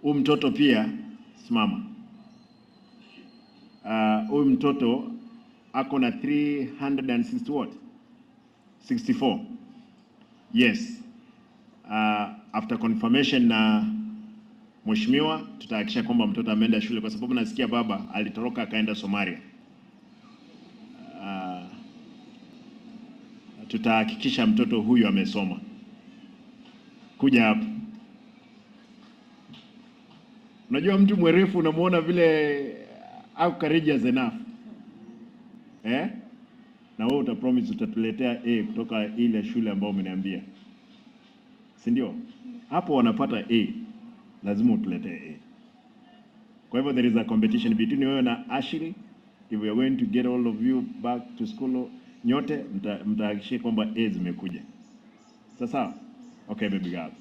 Huyu mtoto pia simama. Huyu mtoto ako na 360 what? 64. Yes. After confirmation na mheshimiwa tutahakikisha kwamba mtoto ameenda shule, kwa sababu nasikia baba alitoroka akaenda Somalia. Tutahakikisha mtoto huyu amesoma. Kuja hapa. Unajua mtu mwerefu unamuona vile au courageous enough. Na wewe utapromise utatuletea A kutoka ile shule ambayo umeniambia. Si ndio? Hapo wanapata A. Lazima utuletee A. Kwa hivyo there is a competition between wewe na Ashley. If we are going to get all of you back to school, nyote mtahakikisha kwamba A zimekuja. Sasa, okay baby girl.